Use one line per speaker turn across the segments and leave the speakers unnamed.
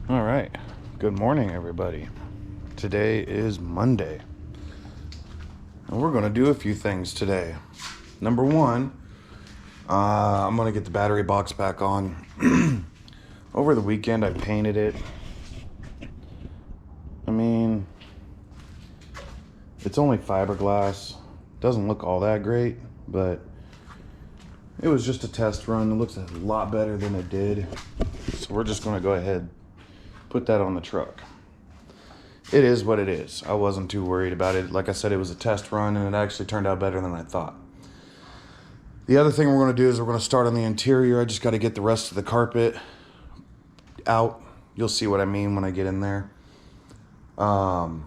All right. Good morning, everybody. Today is Monday. And we're going to do a few things today. Number one, I'm going to get the battery box back on. Over the weekend, I painted it. I mean, it's only fiberglass. Doesn't look all that great, but it was just a test run. It looks a lot better than it did. So we're just going to go ahead put that on the truck. It is what it is. I wasn't too worried about it. Like I said, it was a test run and it actually turned out better than I thought. The other thing we're going to do is we're going to start on the interior. I just got to get the rest of the carpet out. You'll see what I mean when I get in there. From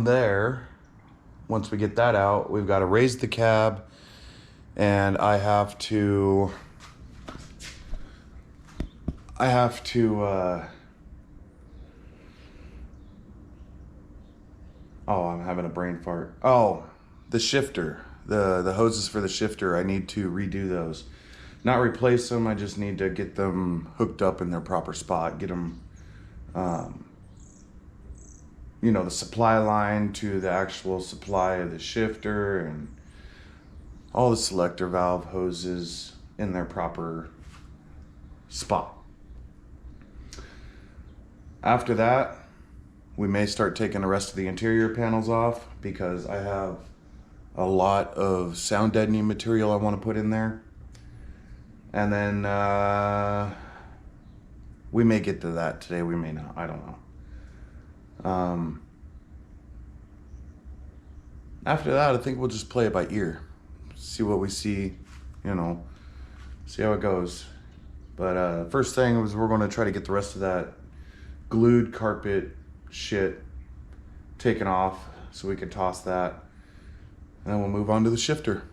there, once we get that out, we've got to raise the cab, and I have to oh, I'm having a brain fart. Oh, the shifter, the hoses for the shifter, I need to redo those. Not replace them, I just need to get them hooked up in their proper spot, get them, the supply line to the actual supply of the shifter, and all the selector valve hoses in their proper spot. After that, we may start taking the rest of the interior panels off because I have a lot of sound deadening material I want to put in there. And then we may get to that today, we may not, I don't know. After that, I think we'll just play it by ear. See what we see, see how it goes. But first thing was we're going to try to get the rest of that glued carpet shit taken off so we can toss that. And then we'll move on to the shifter.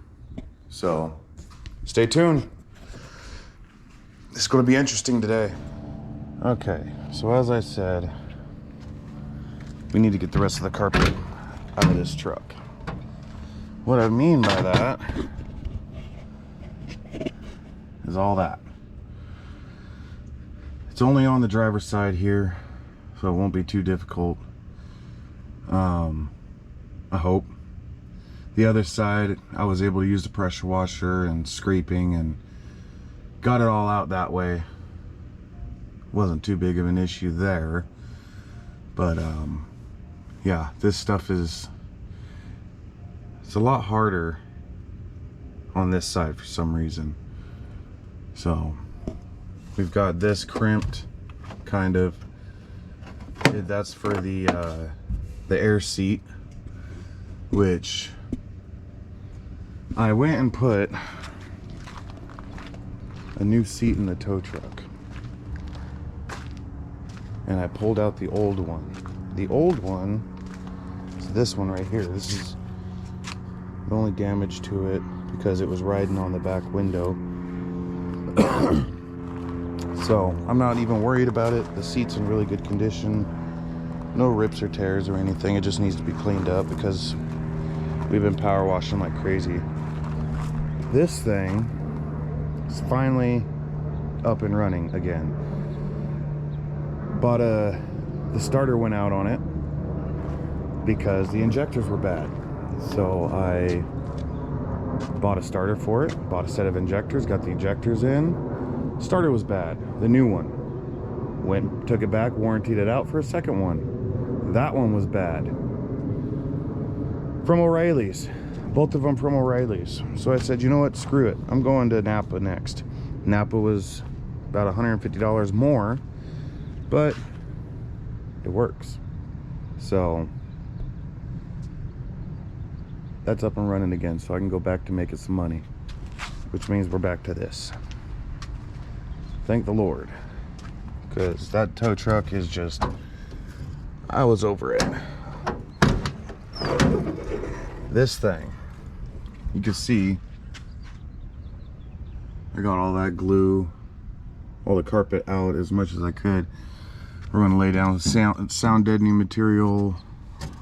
So stay tuned. It's going to be interesting today. Okay, so as I said, we need to get the rest of the carpet out of this truck. What I mean by that is all that. It's only on the driver's side here, so it won't be too difficult. I hope. The other side, I was able to use the pressure washer and scraping and got it all out that way. Wasn't too big of an issue there. But yeah, this stuff it's a lot harder on this side for some reason. So we've got this crimped, kind of. That's for the air seat, which I went and put a new seat in the tow truck, and I pulled out the old one. The old one is this one right here. This is the only damage to it because it was riding on the back window. So I'm not even worried about it. The seat's in really good condition. No rips or tears or anything. It just needs to be cleaned up because we've been power washing like crazy. This thing is finally up and running again. The starter went out on it because the injectors were bad. So I bought a starter for it, bought a set of injectors, got the injectors in. Starter was bad, the new one. Took it back, warrantied it out for a second one. That one was bad. From O'Reilly's, both of them from O'Reilly's. So I said, you know what, screw it. I'm going to Napa next. Napa was about $150 more, but it works. So that's up and running again, so I can go back to making some money, which means we're back to this. Thank the Lord, because that tow truck is just, I was over it. This thing, you can see I got all that glue, all the carpet out as much as I could. We're going to lay down sound deadening material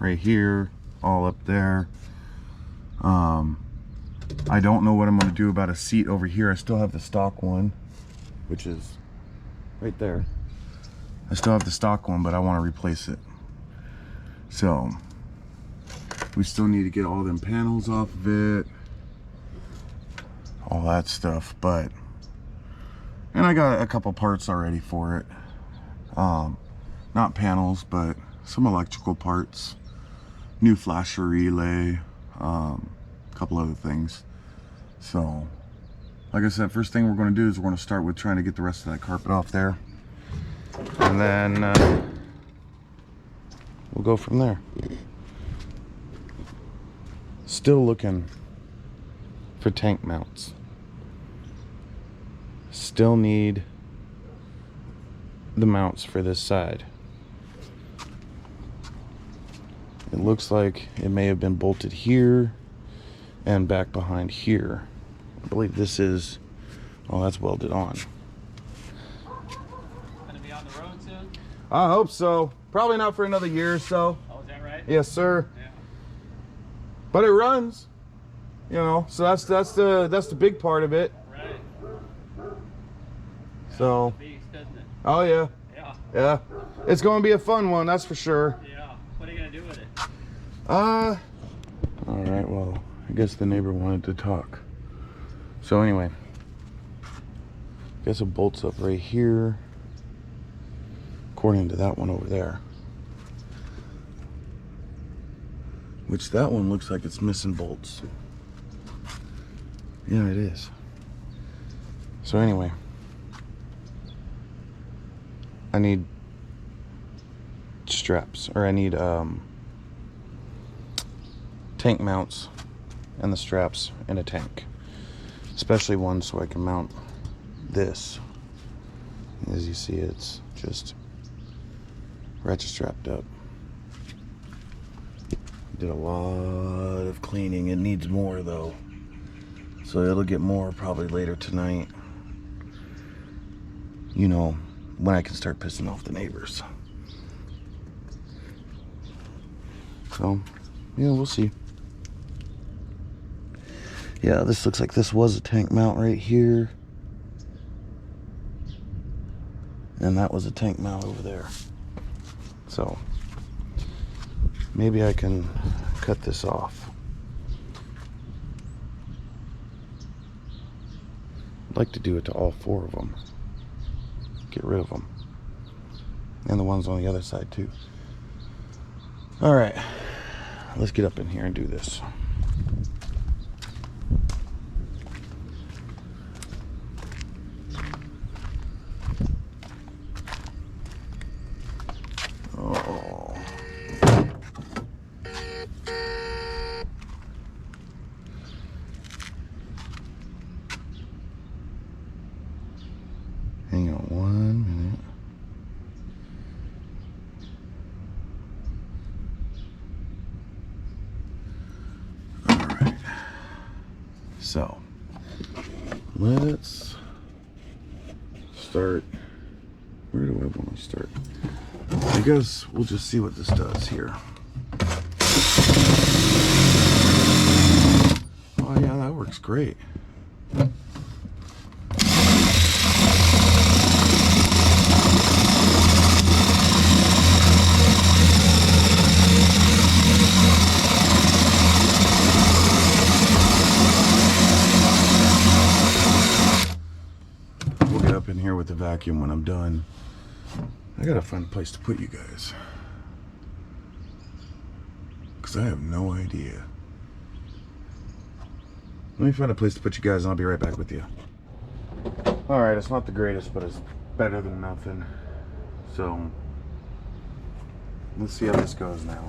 right here, all up there. I don't know what I'm going to do about a seat over here. I still have the stock one, which is right there. I still have the stock one, but I want to replace it. So we still need to get all them panels off of it, all that stuff. But and I got a couple parts already for it. Not panels, but some electrical parts, new flasher relay, a couple other things. So like I said, first thing we're going to do is we're going to start with trying to get the rest of that carpet off there, and then we'll go from there. Still looking for tank mounts. Still need the mounts for this side. It looks like it may have been bolted here and back behind here. I believe this is, oh, that's welded on.
Gonna be on the road soon?
I hope so. Probably not for another year or so.
Oh, is that right?
Yes, sir.
Yeah.
But it runs, you know. So that's the big part of it.
Right. Yeah,
So.
it's a beast, isn't it?
Oh yeah.
Yeah.
Yeah. It's going to be a fun one, that's for sure.
Yeah. What are you gonna do with it?
All right. Well, I guess the neighbor wanted to talk. So anyway, I guess it bolts up right here, according to that one over there. Which that one looks like it's missing bolts. Yeah, it is. So anyway, I need straps, or I need tank mounts and the straps in a tank. Especially one so I can mount this. As you see, it's just ratchet strapped up. Did a lot of cleaning. It needs more though. So it'll get more probably later tonight. You know, when I can start pissing off the neighbors. So, yeah, we'll see. Yeah, this looks like this was a tank mount right here. And that was a tank mount over there. So, maybe I can cut this off. I'd like to do it to all four of them. Get rid of them. And the ones on the other side too. All right, let's get up in here and do this. Oh. Hang on 1 minute. So, let's start. Where do I want to start? I guess we'll just see what this does here. Oh yeah, that works great. In here with the vacuum when I'm done. I gotta find a place to put you guys, because I have no idea. Let me find a place to put you guys and I'll be right back with you. Alright, it's not the greatest, but it's better than nothing. So let's see how this goes now.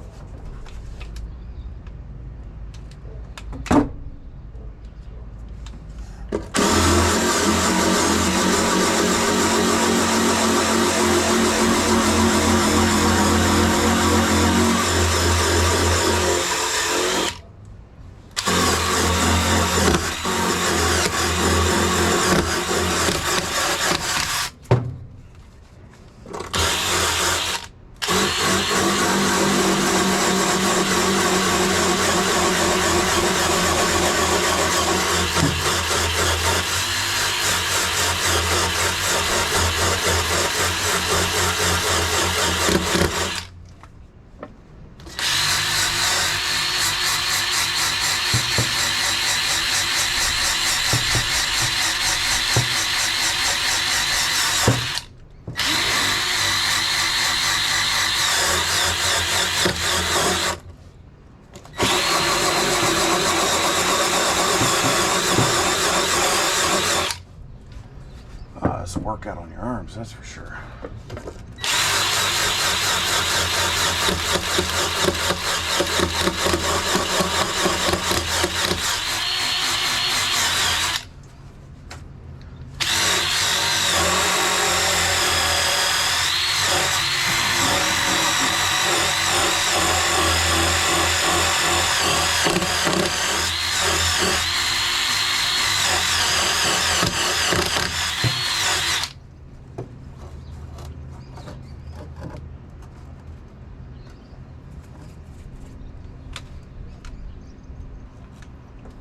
some workout on your arms, that's for sure.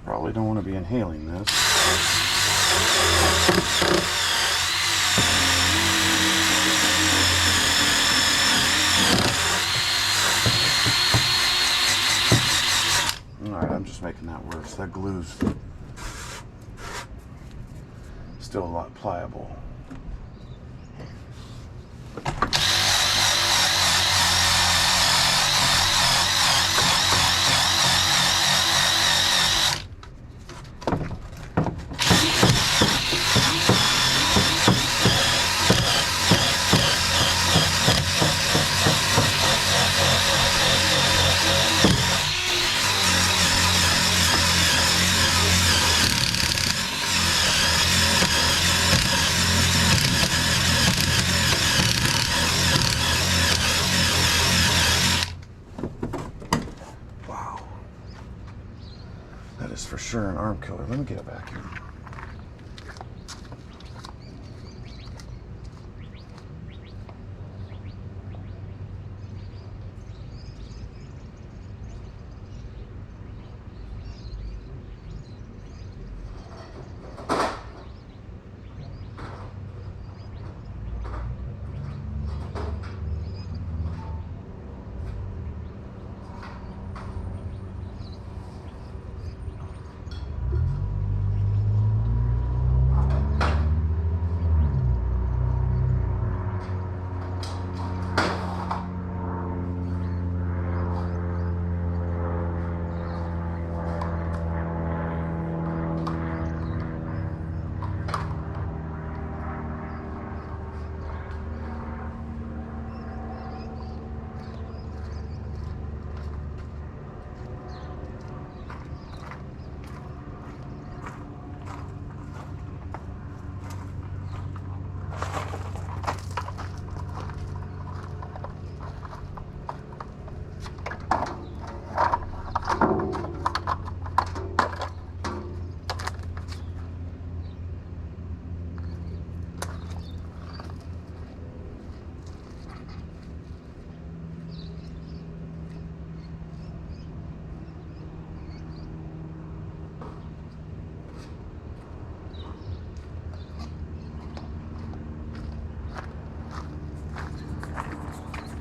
Probably don't want to be inhaling this. Alright, I'm just making that worse. That glue's still a lot pliable. That is for sure an arm killer. Let me get it back here.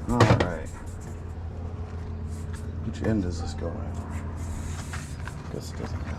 Alright. Which end does this go at? Guess it doesn't matter.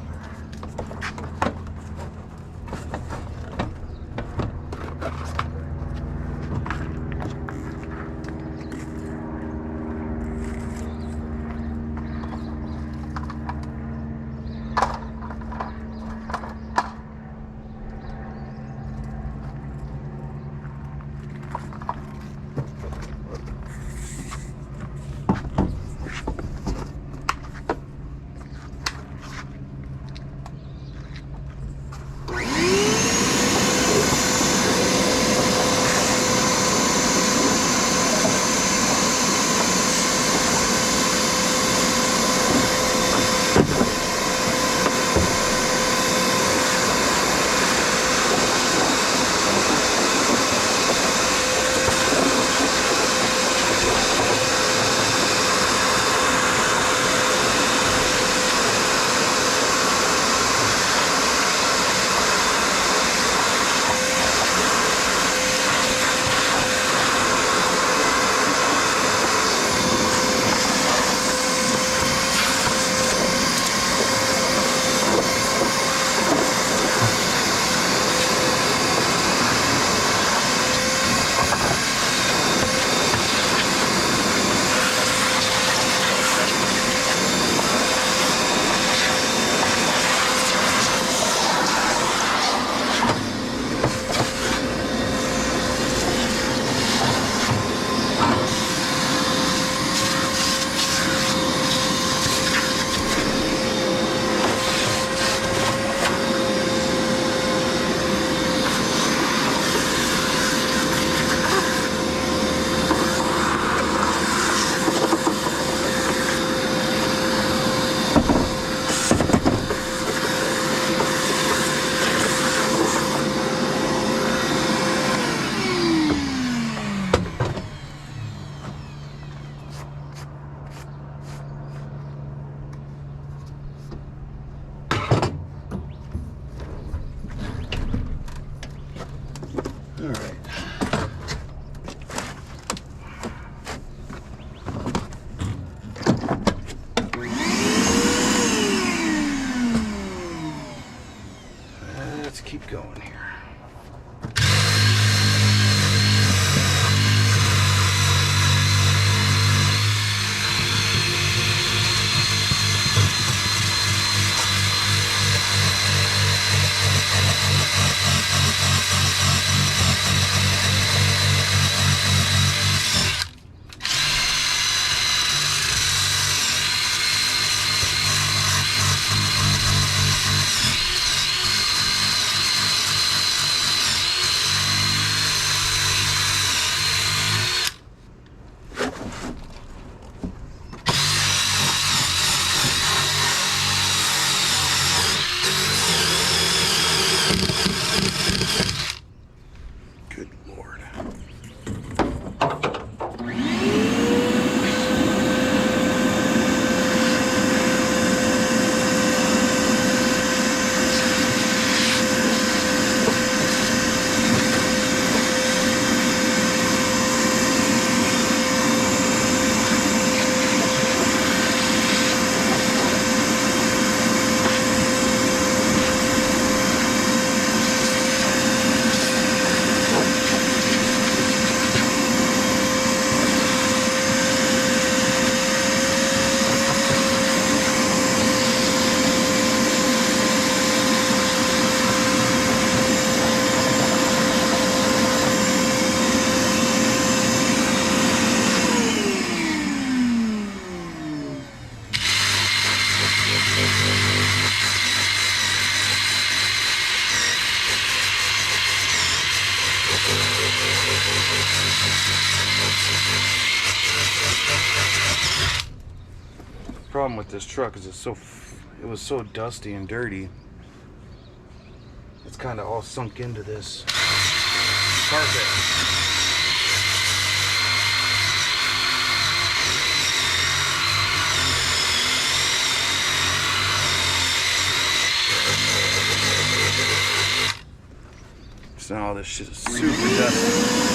All right. Let's keep going here. Good Lord. Problem with this truck is it was so dusty and dirty. It's kind of all sunk into this carpet. So now all this shit is super dusty.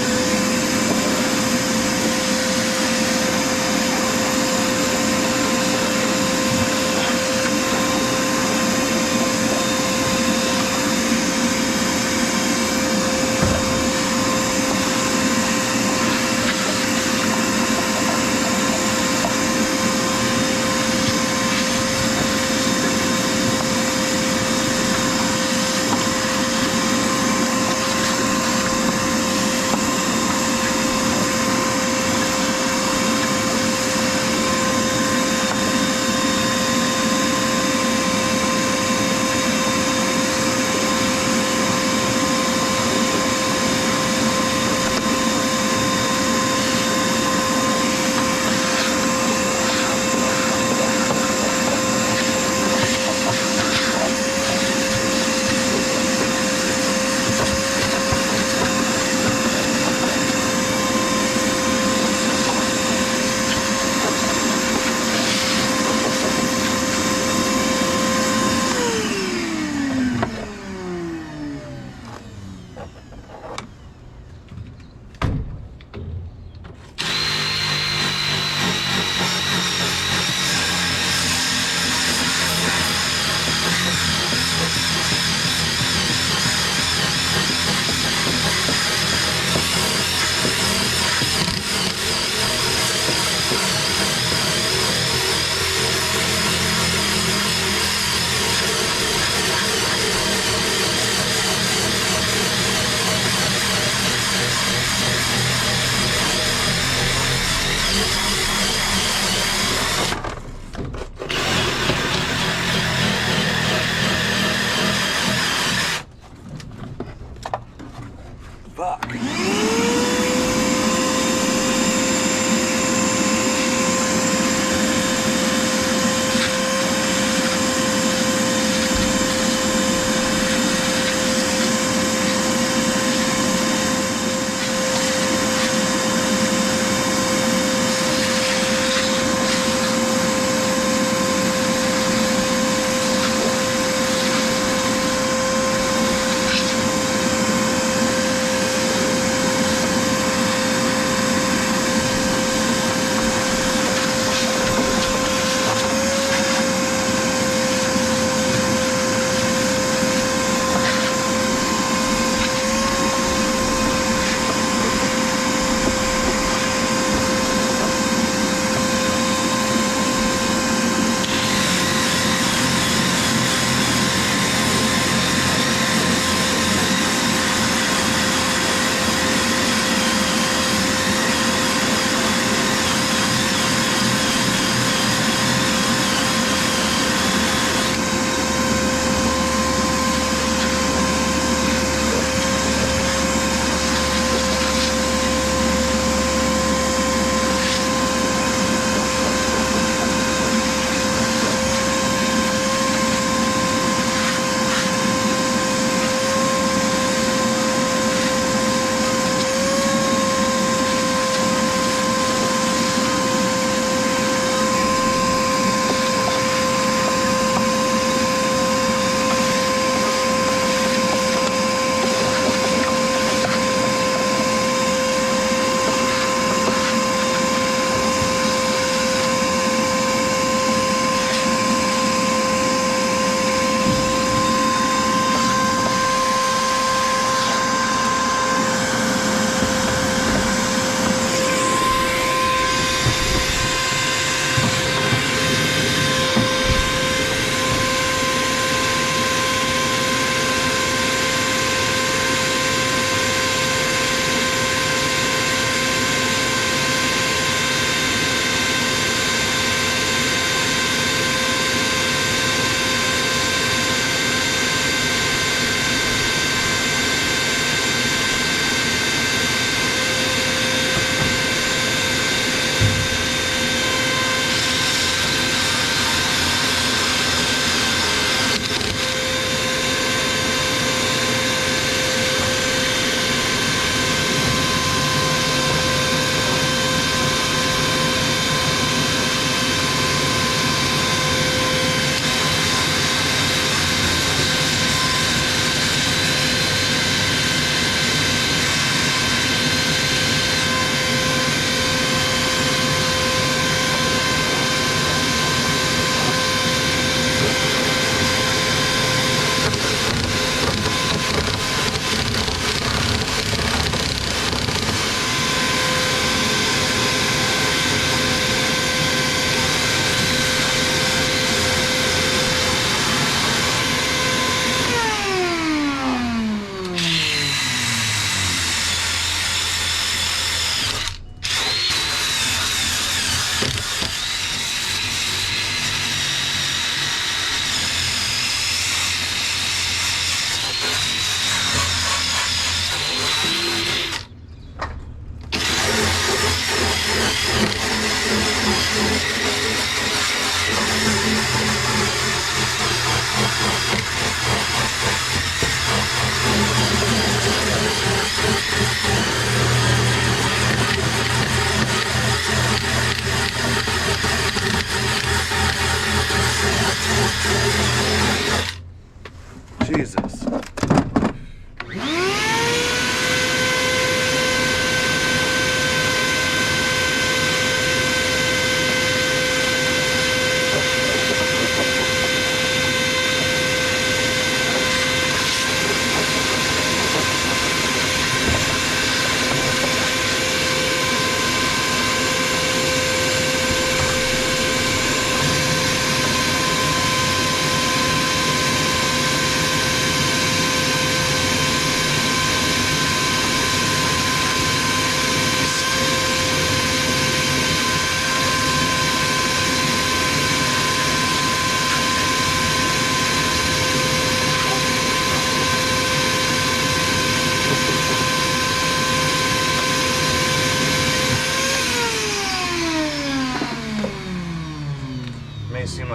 Fuck.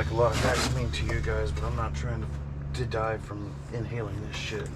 like a lot of gasoline to you guys, but I'm not trying to die from inhaling this shit.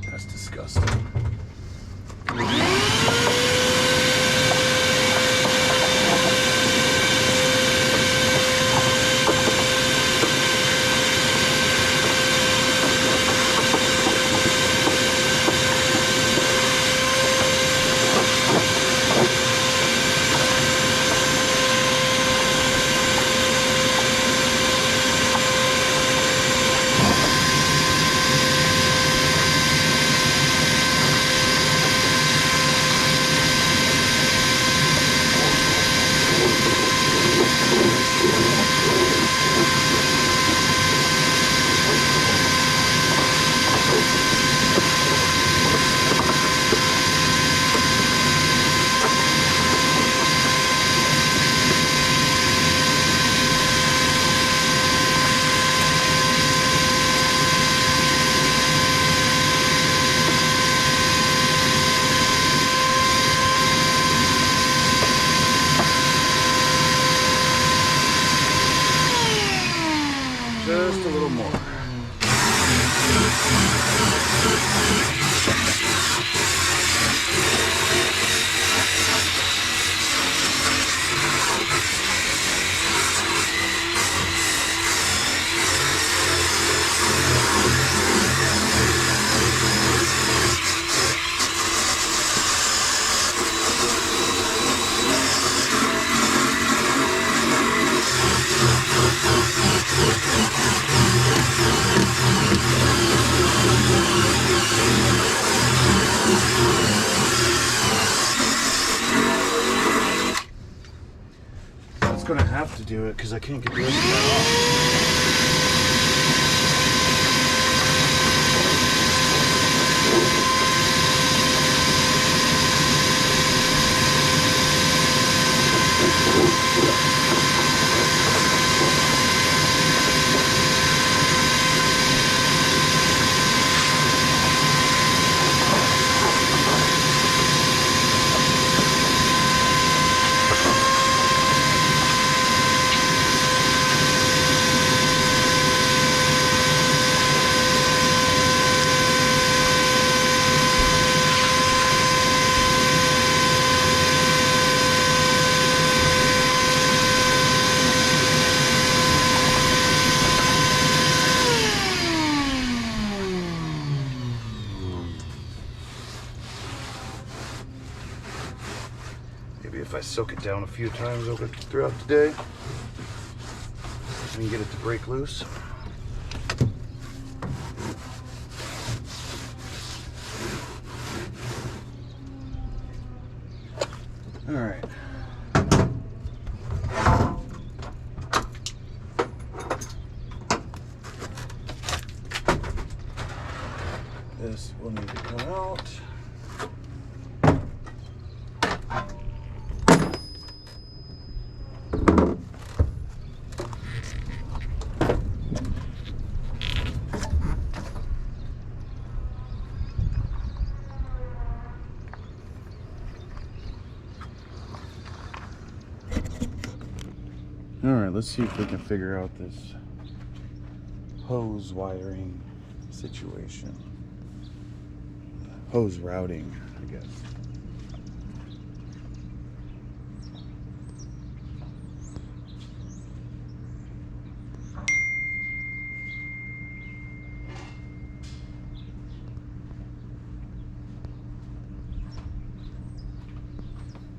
That's disgusting. Just a little more. It's gonna have to do it because I can't get the rest of that off. Maybe if I soak it down a few times throughout the day. if I can get it to break loose. All right. This will need to come out. All right, let's see if we can figure out this hose wiring situation. Hose routing, I guess.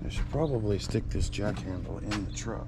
I should probably stick this jack handle in the truck.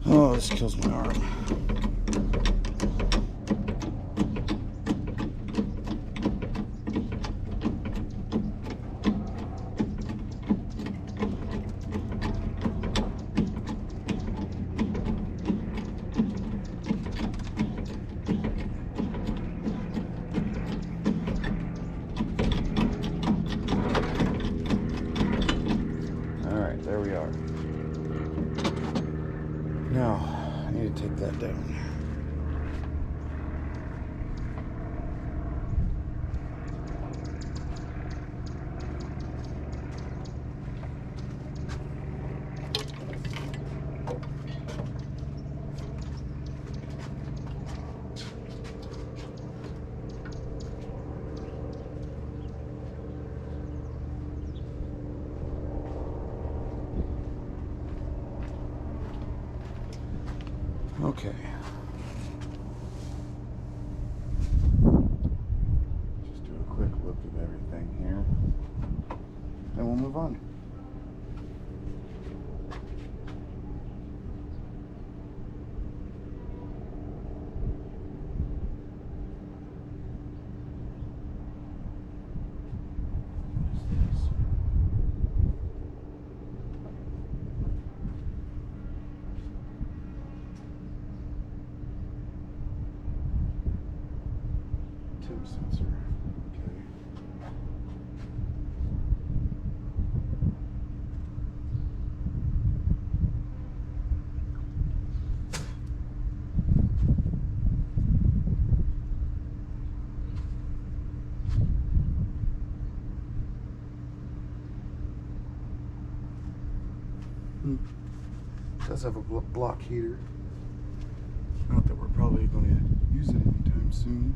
Oh, this kills my arm. All right, there we are. Now, I need to take that down. Okay. Just do a quick look of everything here. Then we'll move on. Temp sensor. Okay. Does have a block heater. Not that we're probably going to use it anytime soon.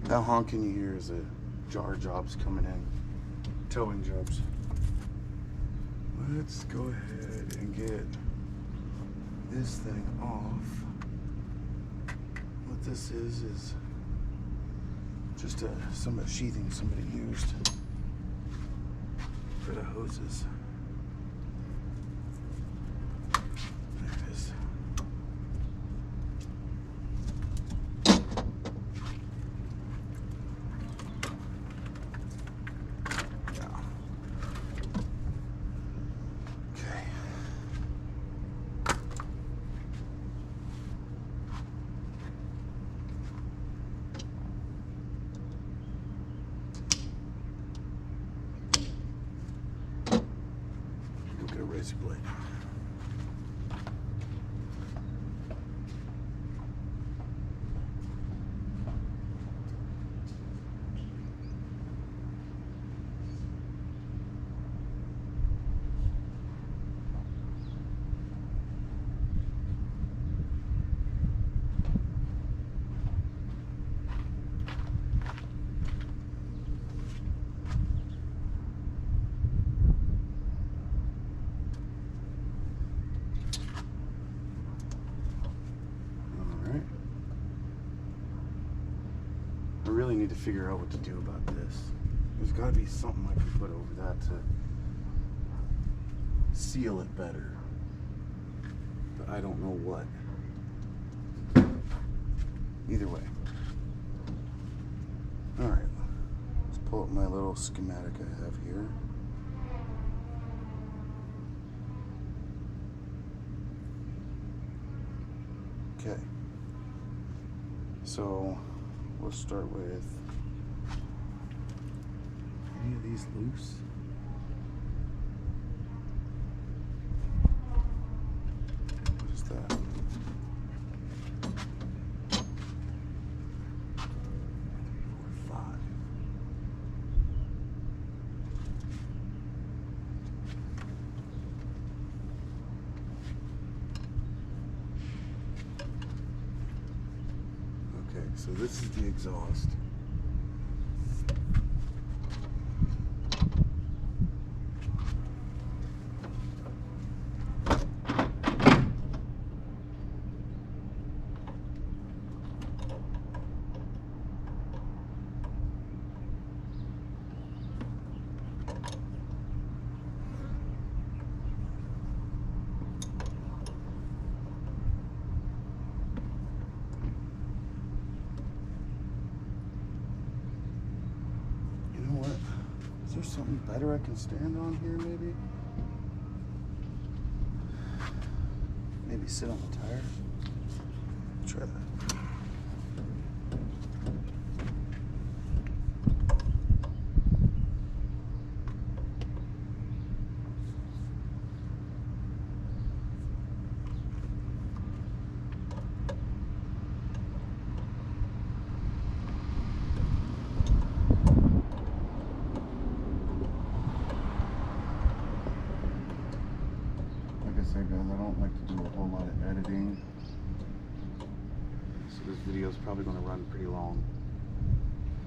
That honking you hear is a jar jobs coming in, towing jobs. Let's go ahead and get this thing off. What this is just some sheathing somebody used for the hoses. There it is. Razor blade. I really need to figure out what to do about this. There's got to be something I can put over that to seal it better. But I don't know what. Either way. Alright, let's pull up my little schematic I have here. Okay. So we'll start with any of these loose. What is that? 4, 5. Okay, so this is the exhaust. Is there something better I can stand on here, maybe? Maybe sit on the tire? Try that. Guys, I don't like to do a whole lot of editing, so this video is probably going to run pretty long.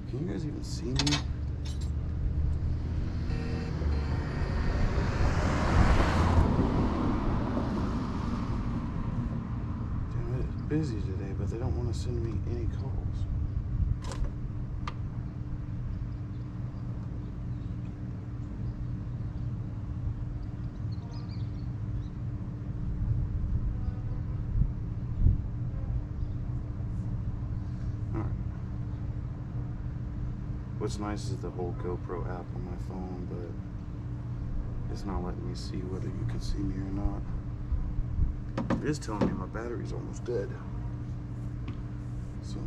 Can you guys even see me? Damn it, it's busy today, but they don't want to send me any calls. What's nice is the whole GoPro app on my phone, but it's not letting me see whether you can see me or not. It is telling me my battery's almost dead. So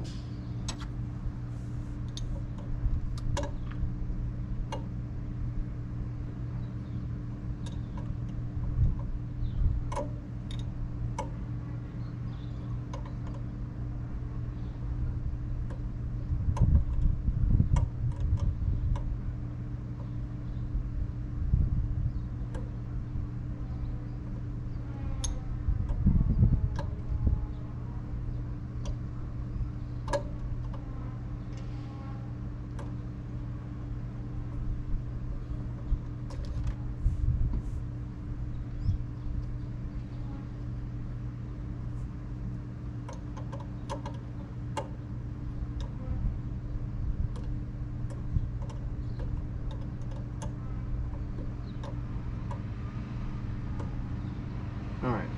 all right.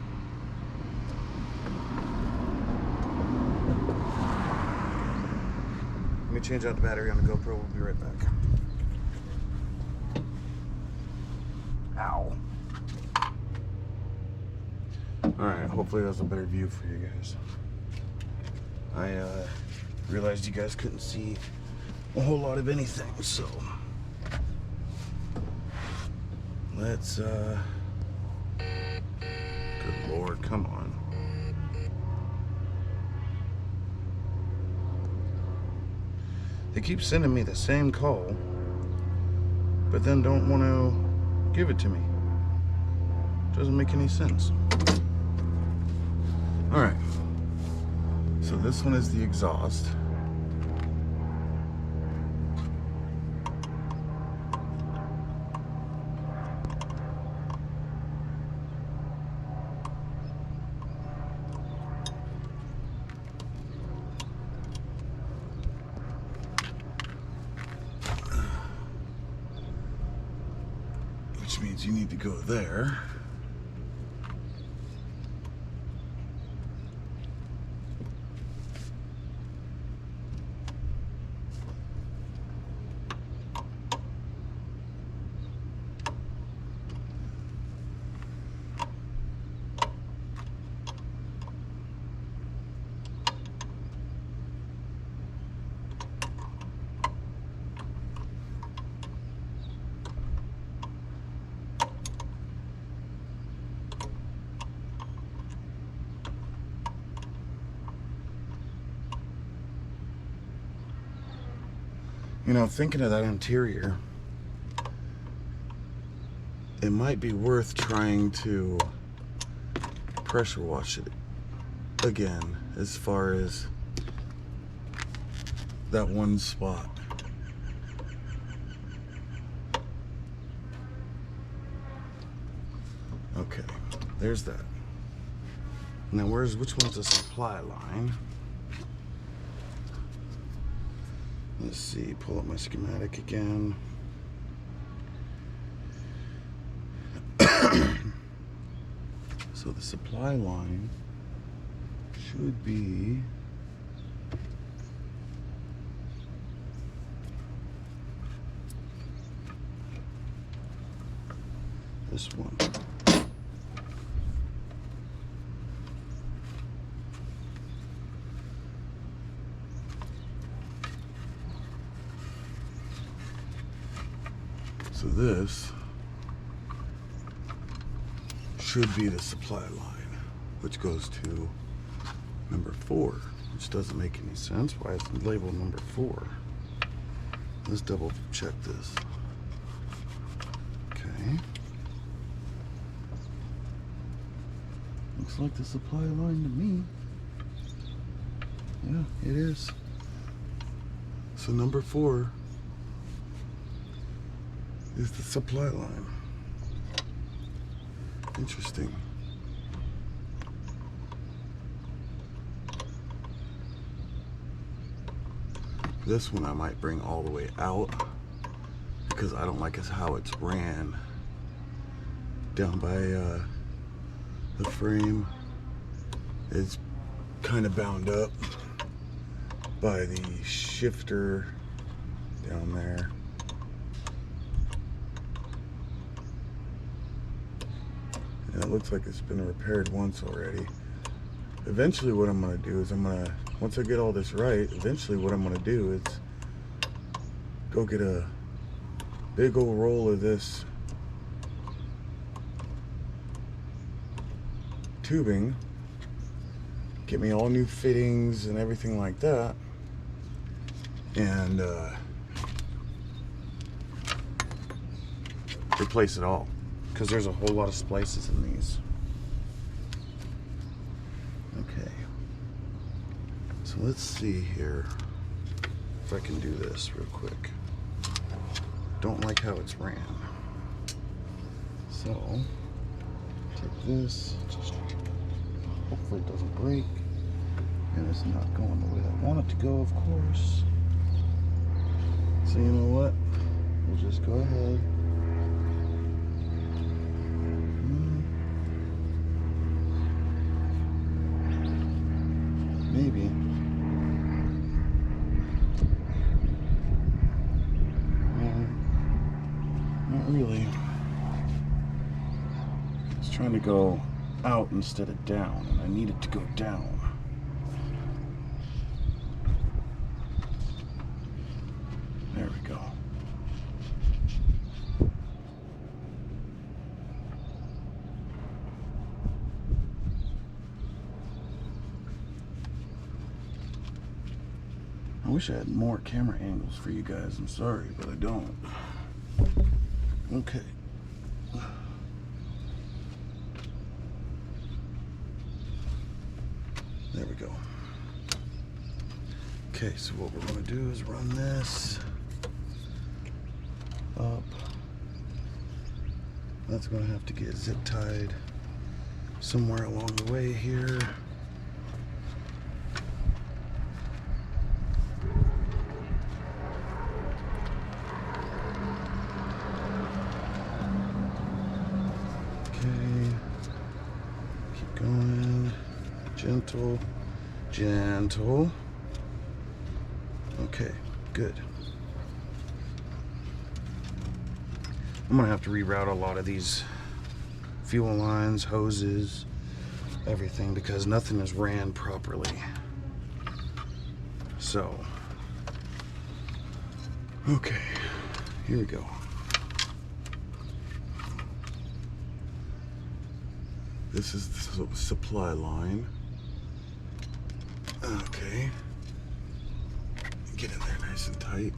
Let me change out the battery on the GoPro. We'll be right back. Ow. Alright, hopefully that's a better view for you guys. I realized you guys couldn't see a whole lot of anything, so let's good Lord, come on. They keep sending me the same call, but then don't want to give it to me. Doesn't make any sense. All right, so this one is the exhaust. Which means you need to go there. You know, thinking of that interior, it might be worth trying to pressure wash it again, as far as that one spot. Okay, there's that. Now which one's the supply line? Let's see, pull up my schematic again. So the supply line should be this one. So this should be the supply line, which goes to number 4, which doesn't make any sense. Why is it labeled number 4? Let's double check this. Okay. Looks like the supply line to me. Yeah, it is. So number 4 is the supply line. Interesting. This one I might bring all the way out because I don't like how it's ran down by the frame. It's kind of bound up by the shifter down there. Yep. it looks like it's been repaired once already. Eventually what I'm going to do is once I get all this right, eventually what I'm going to do is go get a big old roll of this tubing, get me all new fittings and everything like that, and replace it all, because there's a whole lot of splices in these. Okay, so let's see here if I can do this real quick. Don't like how it's ran, so take this, just hopefully it doesn't break, and it's not going the way I want it to go, of course. So you know what, we'll just go ahead. Maybe. Not really. It's trying to go out instead of down, and I need it to go down. There we go. I wish I had more camera angles for you guys. I'm sorry, but I don't. Okay. There we go. Okay, so what we're going to do is run this up. That's going to have to get zip tied somewhere along the way here. Gentle, gentle. Okay, good. I'm gonna have to reroute a lot of these fuel lines, hoses, everything, because nothing is ran properly. So, okay, here we go. This is the supply line. Okay. Get in there nice and tight.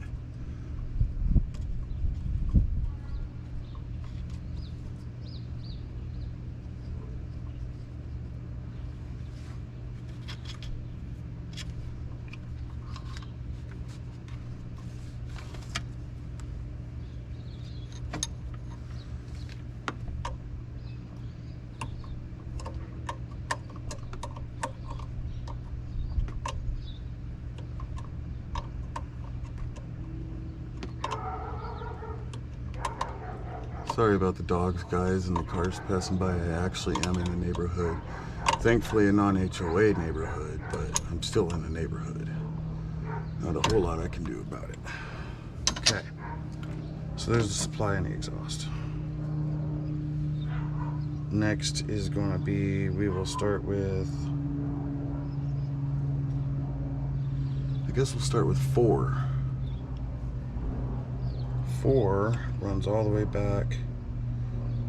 Sorry about the dogs, guys, and the cars passing by. I actually am in a neighborhood. Thankfully a non-HOA neighborhood, but I'm still in a neighborhood. Not a whole lot I can do about it. Okay, so there's the supply and the exhaust. Next is going to be, we will start with, I guess we'll start with 4. 4 runs all the way back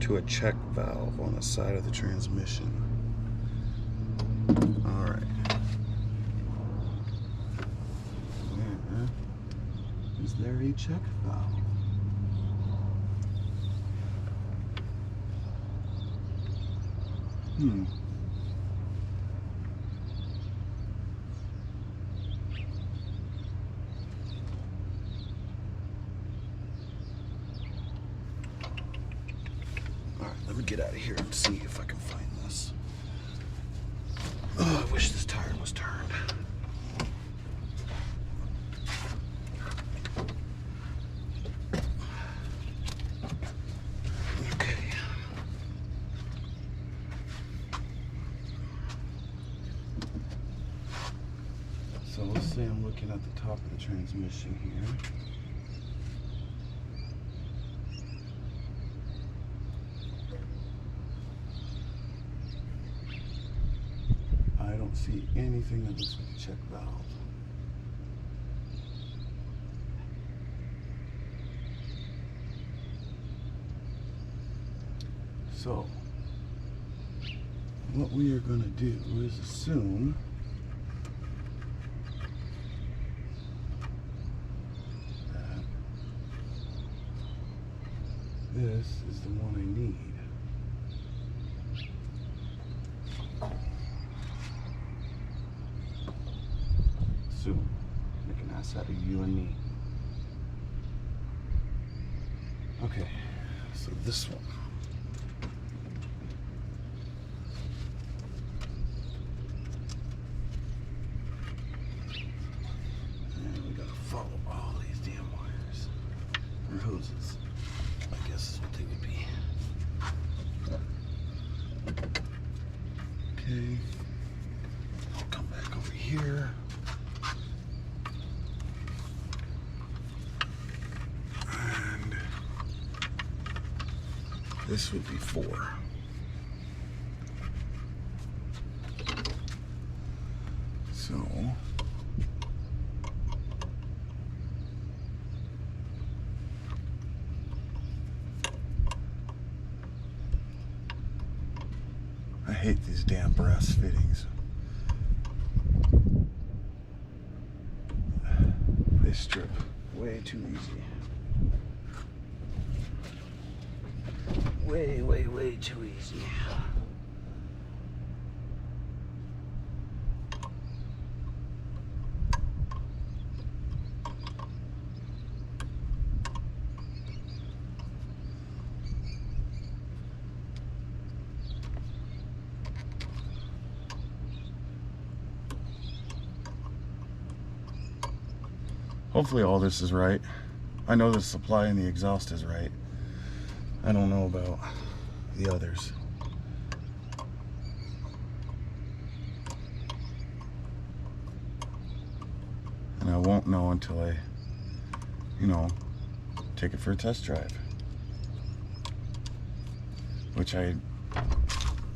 to a check valve on the side of the transmission. All right. Where is there a check valve? Let me get out of here and see if I can find this. Oh, I wish this tire was turned. Okay. So let's say I'm looking at the top of the transmission here. don't see anything that looks like a check valve. So, what we are going to do is assume that this is the one I need. Assume. Make an ass out of you and me. Okay, so this one. Follow all these damn wires or hoses, I guess is what they would be. Okay, I'll come back over here. And this would be 4. So I hate these damn brass fittings. They strip way too easy. Way too easy. Hopefully all this is right. I know the supply and the exhaust is right. I don't know about the others. And I won't know until I, take it for a test drive. Which I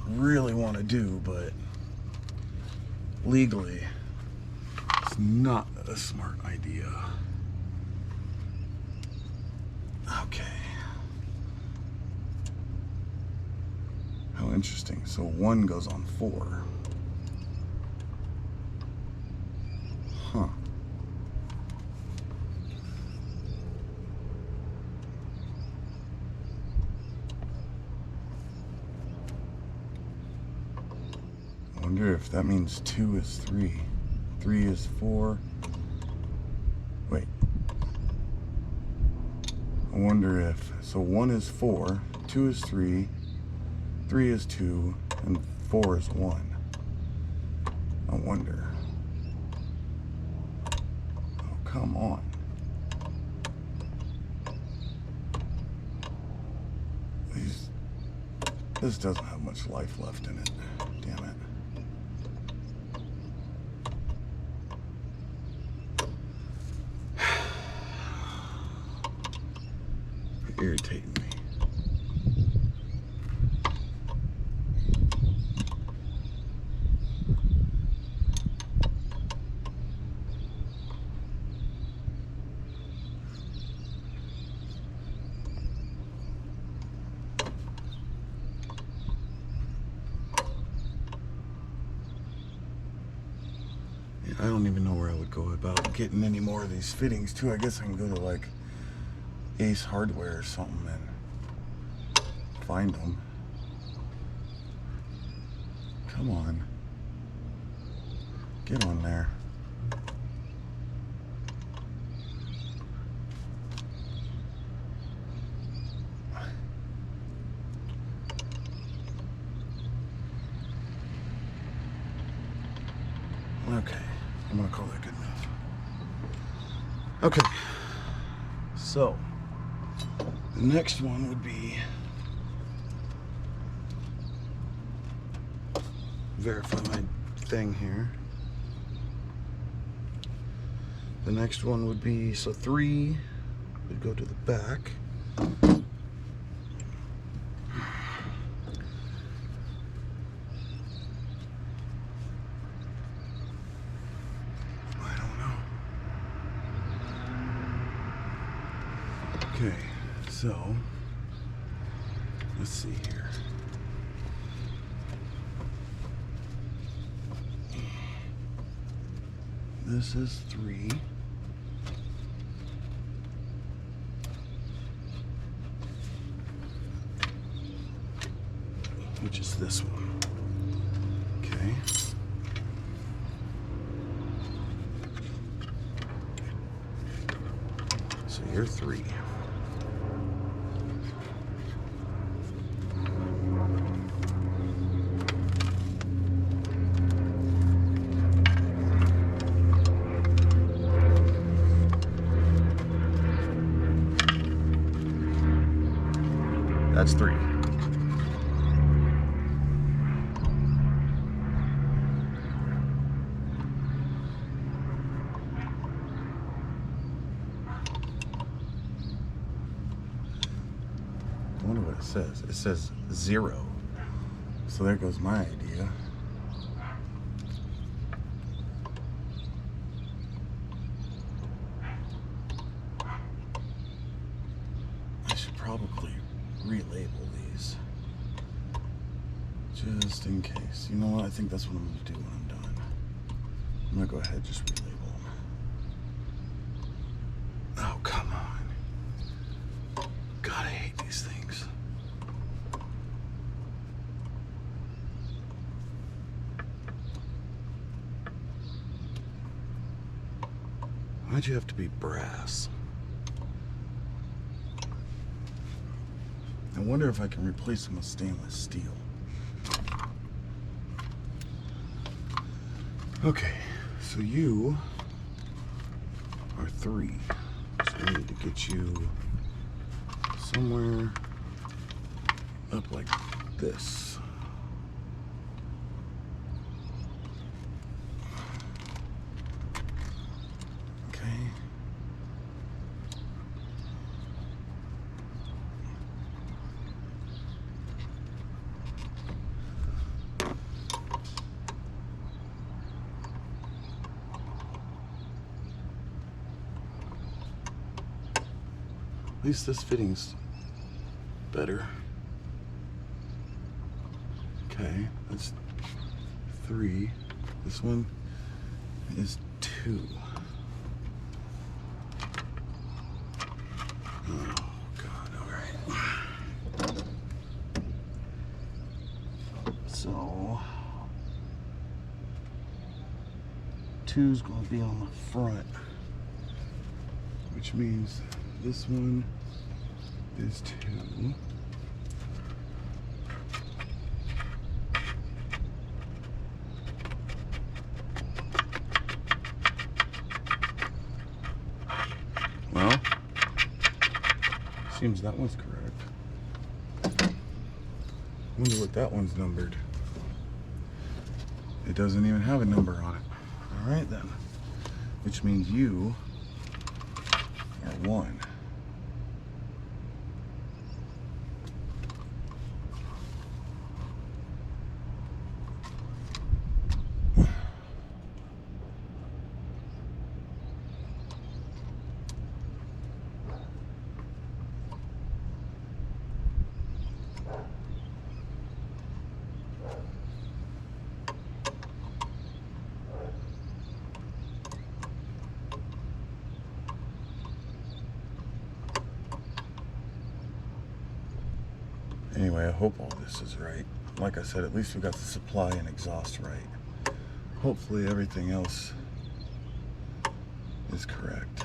really want to do, but legally, it's not a smart idea. Okay. How interesting. So 1 goes on 4. Huh. I wonder if that means 2 is 3. 3 is 4. Wait. I wonder if, so 1 is 4, 2 is 3, 3 is 2, and 4 is 1. I wonder. Oh, come on. This doesn't have much life left in it. Damn it. Irritating me. Yeah, I don't even know where I would go about getting any more of these fittings too. I guess I can go to like Ace Hardware or something and find them. Come on. Get on there. Okay, I'm gonna call that good enough. Okay, so the next one would be verify my thing here. The next one would be, so 3 would go to the back. So, let's see here. This is 3. Which is this one. Okay. So you're 3. That's 3. I wonder what it says. It says 0. So there goes my idea. I should probably relabel these. Just in case. You know what? I think that's what I'm going to do when I'm done. I'm going to go ahead and just relabel them. Oh, come on. God, I hate these things. Why'd you have to be brass? I wonder if I can replace them with stainless steel. Okay, so you are 3. So we need to get you somewhere up like this. Okay. At least this fitting's better. Okay, that's 3. This one is 2. Oh, God, all right. So, 2's going to be on the front, which means this one is 2. Well, seems that one's correct. Wonder what that one's numbered. It doesn't even have a number on it. All right then, which means you are 1. Anyway, I hope all this is right. Like I said, at least we got the supply and exhaust right. Hopefully everything else is correct.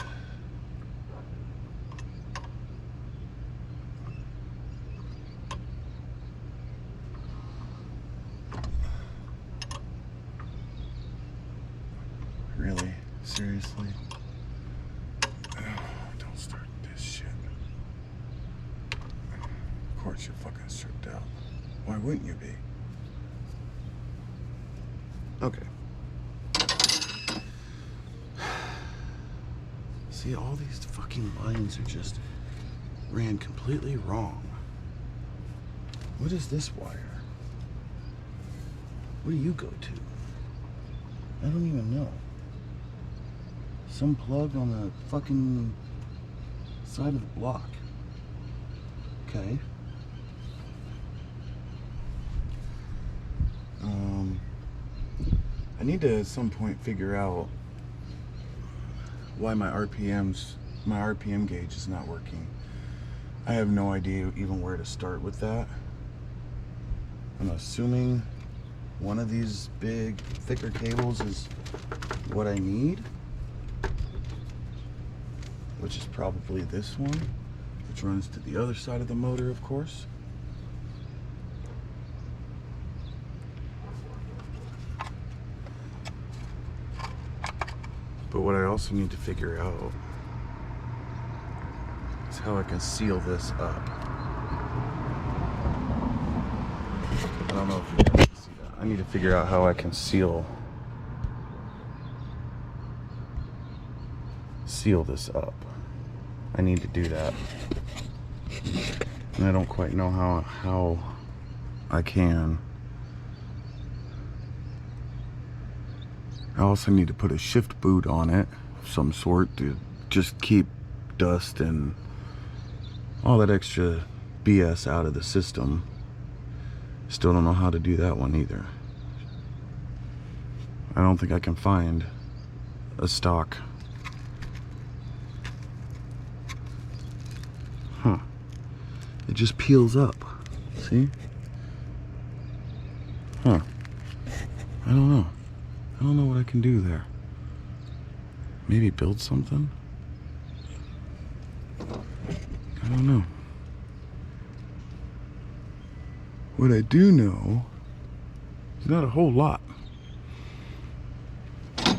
Really? Seriously? Oh, don't start this shit. Of course you're fucking stripped out. Why wouldn't you be? Okay. See, all these fucking lines are just ran completely wrong. What is this wire? Where do you go to? I don't even know. Some plug on the fucking side of the block. Okay. I need to at some point figure out why my RPM gauge is not working. I have no idea even where to start with that. I'm assuming one of these big, thicker cables is what I need, which is probably this one, which runs to the other side of the motor, of course. But what I also need to figure out is how I can seal this up. I don't know if you guys can see that. I need to figure out how I can seal this up. I need to do that. And I don't quite know how I can. I also need to put a shift boot on it of some sort to just keep dust and all that extra BS out of the system. Still don't know how to do that one either. I don't think I can find a stock. Huh. It just peels up. See? Huh. I don't know. I don't know what I can do there. Maybe build something? I don't know. What I do know is not a whole lot. I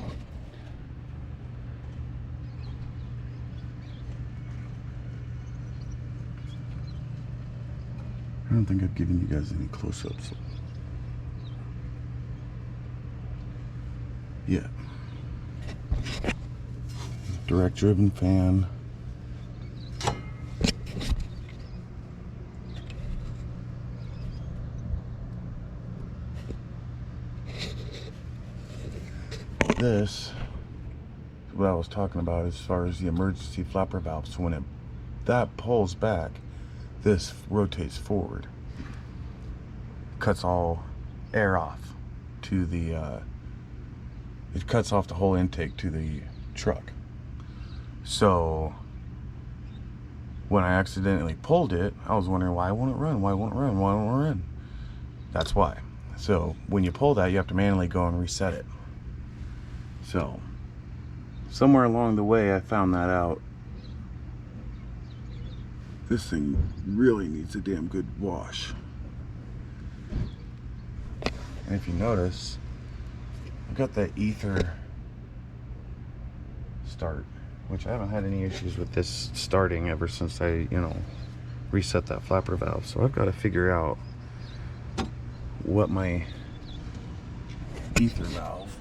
don't think I've given you guys any close-ups. Yeah. Direct driven fan. This is what I was talking about as far as the emergency flapper valve. So when that pulls back, this rotates forward. Cuts all air off to the it cuts off the whole intake to the truck. So when I accidentally pulled it, I was wondering why won't it run? Why won't it run? Why won't it run? That's why. So when you pull that, you have to manually go and reset it. So somewhere along the way, I found that out. This thing really needs a damn good wash. And if you notice, I've got that ether start, which I haven't had any issues with this starting ever since I, reset that flapper valve. So I've got to figure out what my ether valve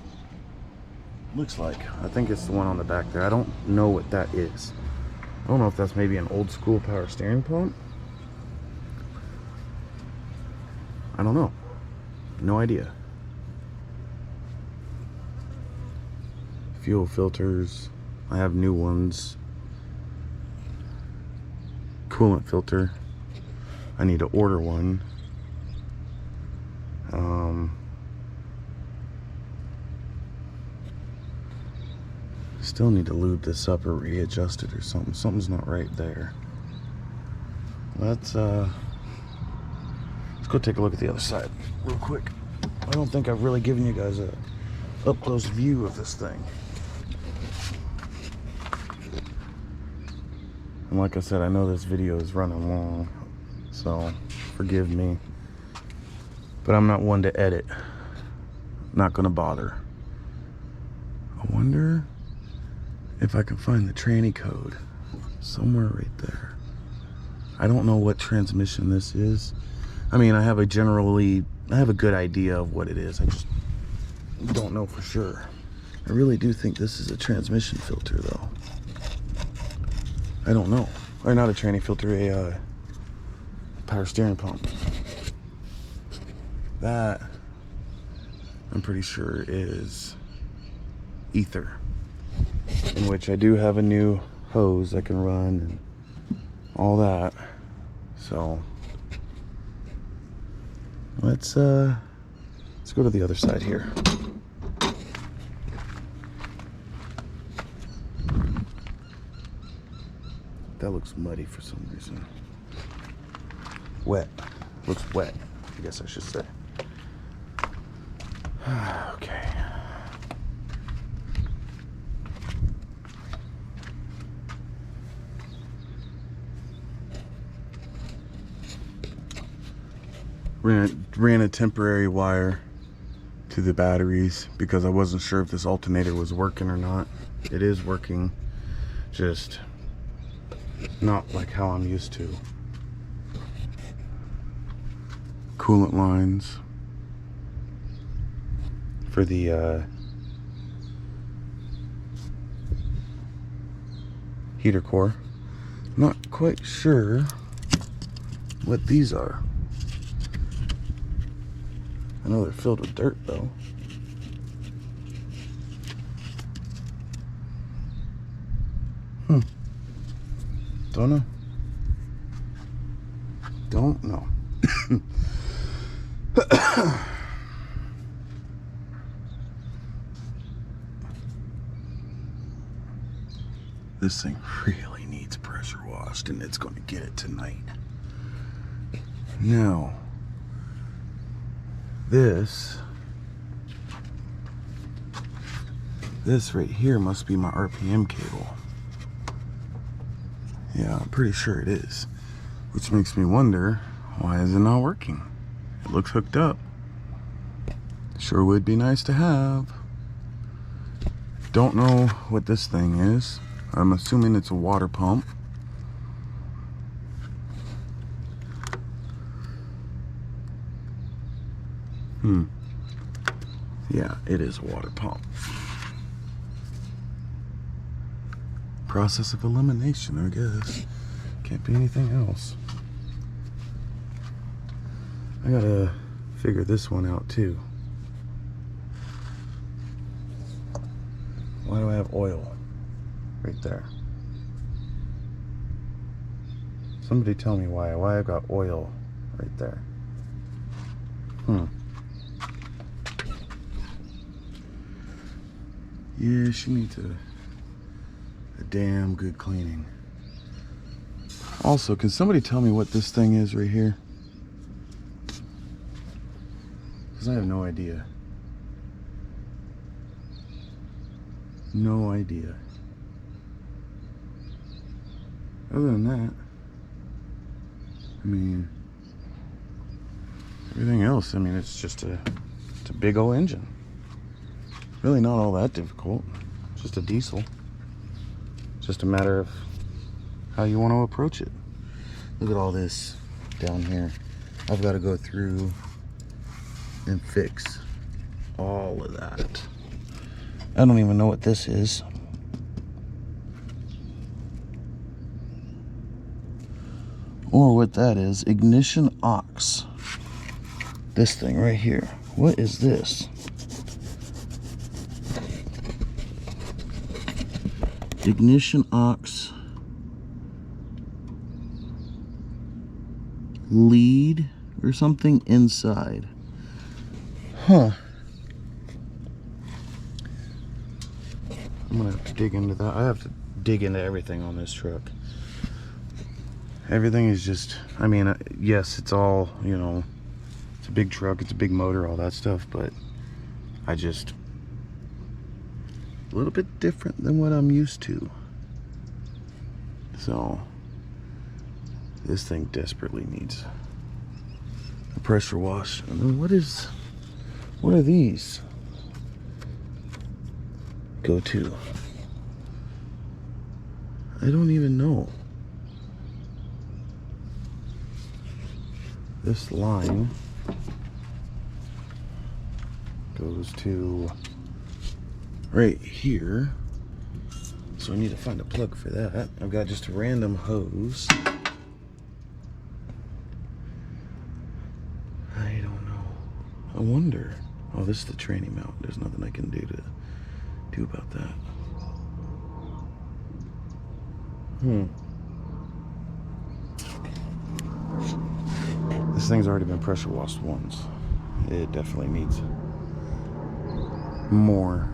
looks like. I think it's the one on the back there. I don't know what that is. I don't know if that's maybe an old school power steering pump. I don't know. No idea. Fuel filters. I have new ones. Coolant filter. I need to order one. Still need to lube this up or readjust it or something. Something's not right there. Let's go take a look at the other side real quick. I don't think I've really given you guys a up close view of this thing. And like I said, I know this video is running long, so forgive me. But I'm not one to edit. Not gonna bother. I wonder if I can find the tranny code somewhere right there. I don't know what transmission this is. I mean, I have a good idea of what it is. I just don't know for sure. I really do think this is a transmission filter though. I don't know. Or not a tranny filter, a power steering pump. That, I'm pretty sure, is ether. In which I do have a new hose I can run and all that. So let's go to the other side here. That looks muddy for some reason. Wet. Looks wet, I guess I should say. Okay. Ran a temporary wire to the batteries because I wasn't sure if this alternator was working or not. It is working, just not like how I'm used to. Coolant lines for the heater core. Not quite sure what these are. I know they're filled with dirt though. Don't know. Don't know. This thing really needs pressure washed, and it's going to get it tonight. Now, this right here must be my RPM cable. Yeah, I'm pretty sure it is. Which makes me wonder, why is it not working? It looks hooked up. Sure would be nice to have. Don't know what this thing is. I'm assuming it's a water pump. Yeah, it is a water pump. Process of elimination, I guess. Can't be anything else. I gotta figure this one out too. Why do I have oil right there? Somebody tell me why I got oil right there. Yeah, she needs a damn good cleaning. Also, can somebody tell me what this thing is right here? Because I have no idea. No idea. Other than that, I mean, everything else, I mean, it's just it's a big old engine. Really not all that difficult. Just a diesel. Just a matter of how you want to approach it. Look at all this down here. I've got to go through and fix all of that. I don't even know what this is. Or what that is. Ignition aux. This thing right here. What is this? Ignition aux lead or something inside. Huh. I'm gonna have to dig into that. I have to dig into everything on this truck. Everything is just, I mean, yes, it's all, you know, it's a big truck, it's a big motor, all that stuff, but I just, a little bit different than what I'm used to. So this thing desperately needs a pressure wash. And then what are these go to? I don't even know. This line goes to right here, so I need to find a plug for that. I've got just a random hose. I don't know. I wonder. Oh, this is the tranny mount. There's nothing I can do about that. This thing's already been pressure washed once. It definitely needs more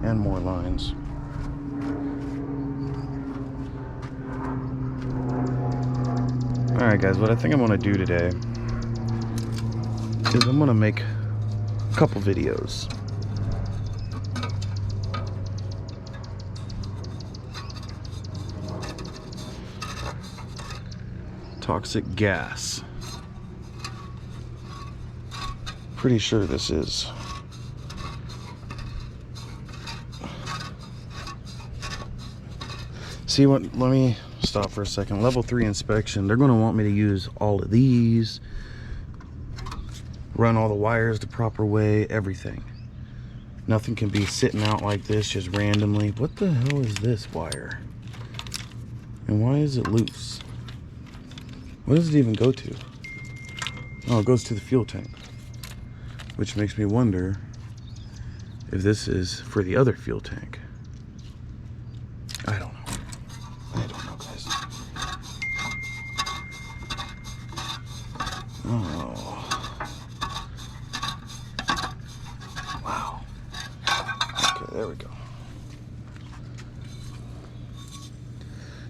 and more lines. Alright guys, what I think I'm gonna do today is I'm gonna make a couple videos. Toxic gas. Pretty sure this is. See what, let me stop for a second. Level 3 inspection, they're going to want me to use all of these, run all the wires the proper way, everything. Nothing can be sitting out like this just randomly. What the hell is this wire? And why is it loose? What does it even go to? Oh, it goes to the fuel tank. Which makes me wonder if this is for the other fuel tank. I don't know. I don't know, guys. Oh. Wow. Okay, there we go.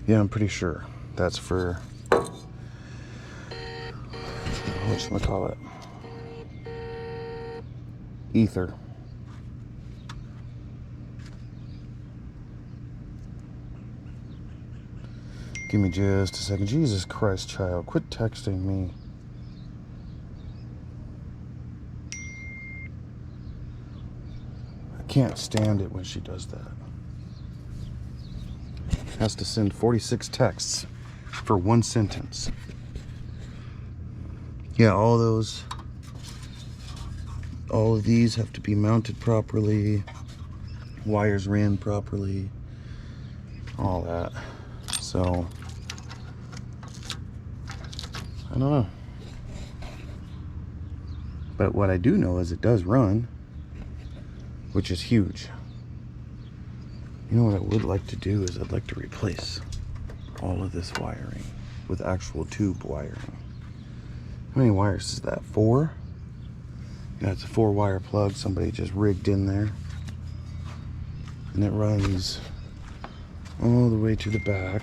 Yeah, I'm pretty sure that's for, whatchamacallit, ether. Give me just a second. Jesus Christ, child. Quit texting me. I can't stand it when she does that. Has to send 46 texts for one sentence. Yeah, all of these have to be mounted properly. Wires ran properly. All that. So, I don't know. But what I do know is it does run, which is huge. You know what I would like to do is I'd like to replace all of this wiring with actual tube wiring. How many wires is that? 4? Yeah, it's a 4-wire plug somebody just rigged in there. And it runs all the way to the back.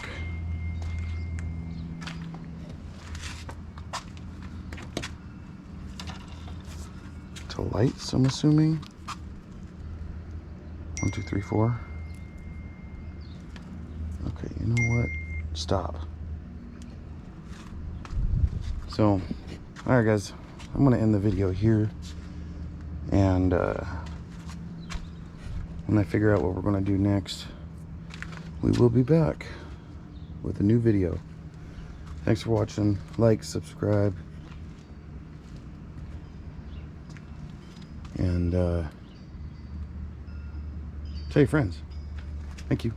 To lights, I'm assuming. 1, 2, 3, 4. Okay, you know what? Stop. So, alright guys, I'm gonna end the video here. And when I figure out what we're gonna do next, we will be back with a new video. Thanks for watching. Like, subscribe, and tell your friends. Thank you.